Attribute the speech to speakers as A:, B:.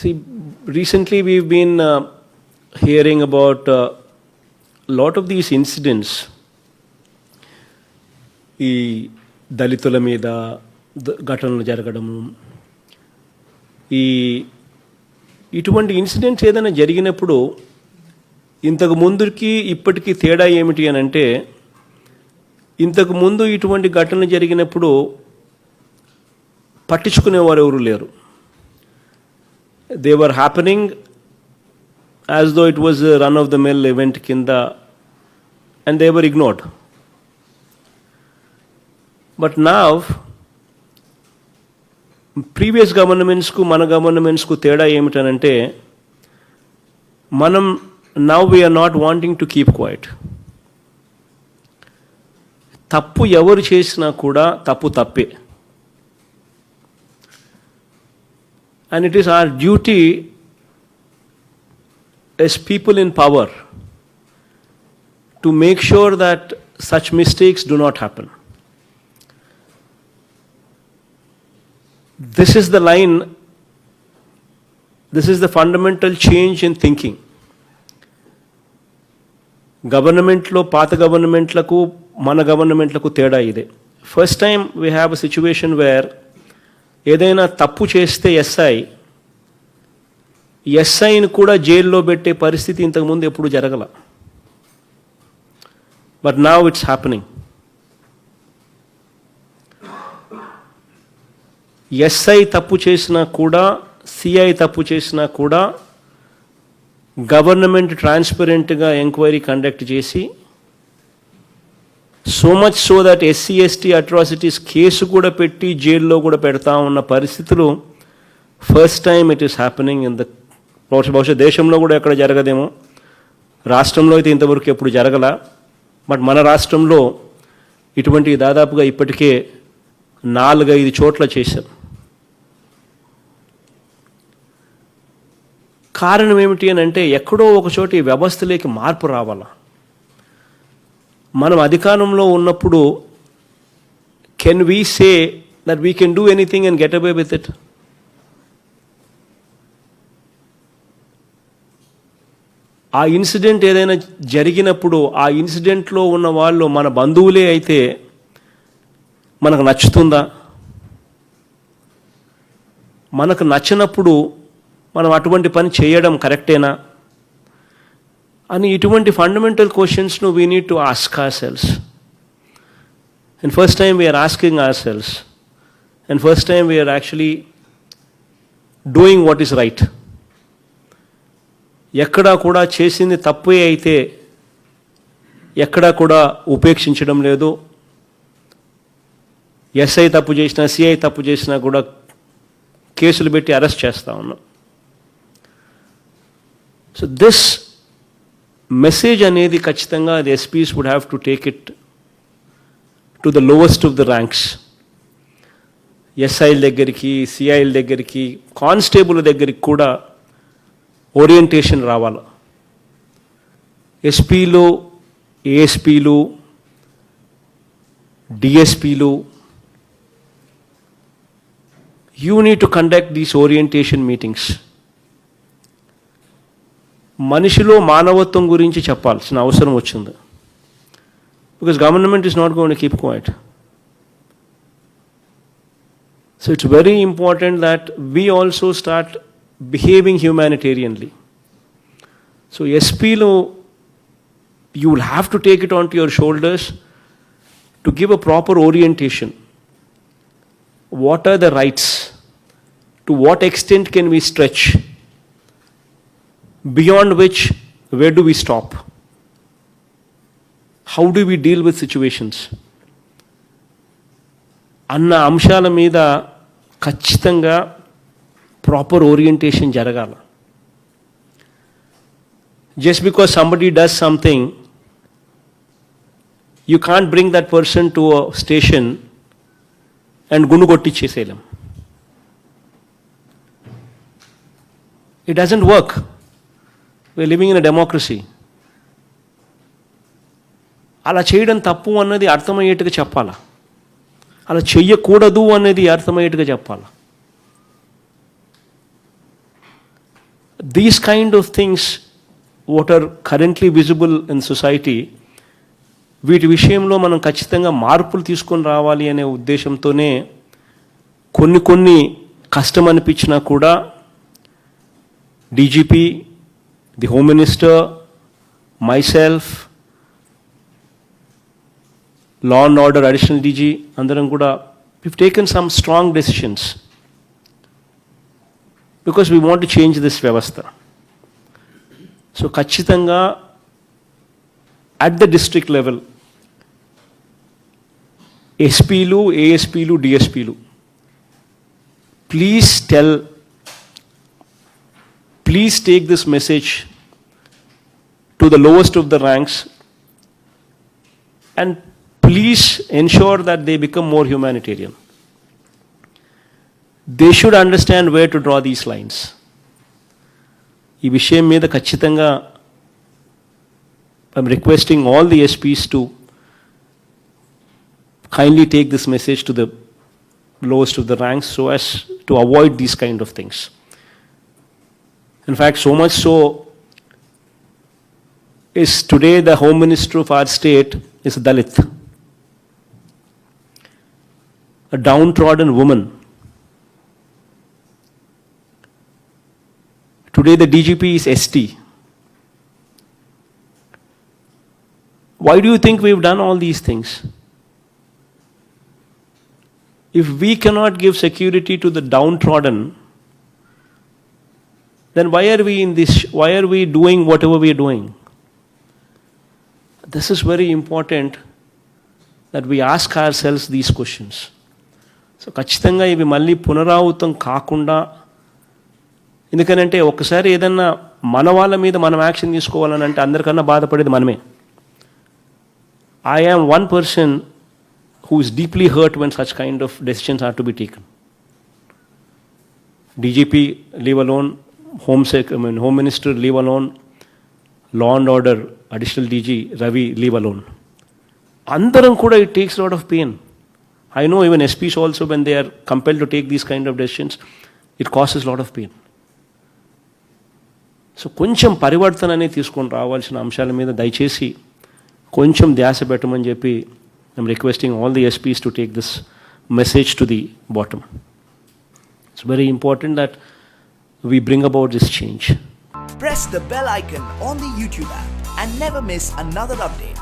A: See, recently we've been hearing about a lot of these incidents. ఈ దళితుల మీద ఘటనలు జరగడము, ఇటువంటి ఇన్సిడెంట్స్ ఏదైనా జరిగినప్పుడు ఇంతకు ముందుకి ఇప్పటికీ తేడా ఏమిటి అని అంటే, ఇంతకు ముందు ఇటువంటి ఘటనలు జరిగినప్పుడు పట్టించుకునేవారు ఎవరు లేరు. They were happening as though it was a run-of-the-mill event kinda, and they were ignored. But now, previous governments ku mana governments ku teda emitanante, manam now we are not wanting to keep quiet. Tappu evaru chesina kuda tappu tappe. And it is our duty as people in power to make sure that such mistakes do not happen. This is the line, this is the fundamental change in thinking. Government lo, paata government laku, mana government laku teda ide. First time we have a situation where ఏదైనా తప్పు చేస్తే ఎస్ఐని కూడా జైల్లో పెట్టే పరిస్థితి ఇంతకుముందు ఎప్పుడు జరగల. But now it's happening. SI తప్పు చేసినా కూడా, సిఐ తప్పు చేసినా కూడా గవర్నమెంట్ ట్రాన్స్పరెంట్గా ఎంక్వైరీ కండక్ట్ చేసి, so much so that SC ST atrocities case కూడా పెట్టి జైల్లో కూడా పెడతా ఉన్న పరిస్థితులు first time it is happening in the, బహుశా దేశంలో కూడా ఎక్కడ జరగదేమో, రాష్ట్రంలో అయితే ఇంతవరకు ఎప్పుడు జరగల. బట్ మన రాష్ట్రంలో ఇటువంటి దాదాపుగా ఇప్పటికే 4-5 చోట్ల చేశాం. కారణం ఏమిటి అని అంటే, ఎక్కడో ఒక చోట ఈ వ్యవస్థలోకి మార్పు రావాలా. మనం అధికారంలో ఉన్నప్పుడు can we say that we can do anything and get away with it? ఆ ఇన్సిడెంట్ ఏదైనా జరిగినప్పుడు ఆ ఇన్సిడెంట్లో ఉన్న వాళ్ళు మన బంధువులే అయితే మనకు నచ్చుతుందా? మనకు నచ్చినప్పుడు మనం అటువంటి పని చేయడం కరెక్టేనా అని ఇటువంటి ఫండమెంటల్ క్వశ్చన్స్ను we need to ask ourselves. And first time we're asking ourselves, and first time we're actually doing what is right. ఎక్కడా కూడా చేసింది తప్పే అయితే ఎక్కడా కూడా ఉపేక్షించడం లేదు. ఎస్ఐ తప్పు చేసినా, సిఐ తప్పు చేసినా కూడా కేసులు పెట్టి అరెస్ట్ చేస్తూ ఉన్నాం. సో దిస్ మెసేజ్ అనేది ఖచ్చితంగా the SPs would have to take it to the lowest of the ranks. ఎస్ఐల దగ్గరికి, సిఐల దగ్గరికి, కానిస్టేబుల్ దగ్గరికి కూడా ఓరియంటేషన్ రావాలి. ఎస్పీలు, ఏఎస్పీలు, డిఎస్పీలు, you need to conduct these orientation meetings. మనిషిలో మానవత్వం గురించి చెప్పాల్సిన అవసరం వచ్చింది. Because government is not going to keep quiet. So it's very important that we also start behaving హ్యూమానిటేరియన్లీ. సో ఎస్పీలో you will have to take it on to your shoulders to give a proper orientation. What are the rights? To what extent can we stretch? Beyond which, where do we stop? How do we deal with situations? అన్న అంశాల మీద ఖచ్చితంగా proper orientation జరగాల. Just because somebody does something, you can't bring that person to a station and గుండు కొట్టించేసేయలేం. It doesn't work. We are living in a democracy. అలా చేయడం తప్పు అన్నది అర్థమయ్యేట్టుగా చెప్పాలా, అలా చెయ్యకూడదు అనేది అర్థమయ్యేట్టుగా చెప్పాలా. These kind of things, what are currently visible in society, వీటి విషయంలో మనం ఖచ్చితంగా మార్పులు తీసుకొని రావాలి అనే ఉద్దేశంతోనే కొన్ని కష్టం అనిపించినా కూడా DGP, the home minister, myself, law and order additional DG, andaram kuda we've taken some strong decisions because we want to change this vyavastha. So kachitanga at the district level, SPlu, ASPlu, DSPlu, please take this message to the lowest of the ranks and please ensure that they become more humanitarian. They should understand where to draw these lines. ఈ విషయం మీద ఖచ్చితంగా I'm requesting all the SPs to kindly take this message to the lowest of the ranks so as to avoid these kind of things. In fact, so much so is today the Home Minister of our state is a Dalit, a downtrodden woman. Today the DGP is ST. Why do you think we've done all these things? If we cannot give security to the downtrodden, then why are we doing whatever we are doing? This is very important that we ask ourselves these questions. So ఖచ్చితంగా ఇవి మళ్ళీ పునరావృతం కాకుండా, ఎందుకనంటే ఒక్కసారి ఏదన్నా మన వాళ్ళ మీద మనం యాక్షన్ తీసుకోవాలని అంటే అందరికన్నా బాధపడేది మనమే. I am one person who is deeply hurt when such kind of decisions are to be taken. DGP, leave alone. Home Minister, leave alone. Law and Order, Additional DG, Ravi, leave alone. Andaram kuda, it takes a lot of pain. I know even SPs also, when they are compelled to take these kind of decisions, it causes a lot of pain. So కొంచెం పరివర్తన అనేది తీసుకొని రావాల్సిన అంశాల మీద దయచేసి కొంచెం ధ్యాస పెట్టమని చెప్పి I'm requesting all the SPs to take this message to the bottom. It's very important that we bring about this change.
B: Press the bell icon on the YouTube app and never miss another update.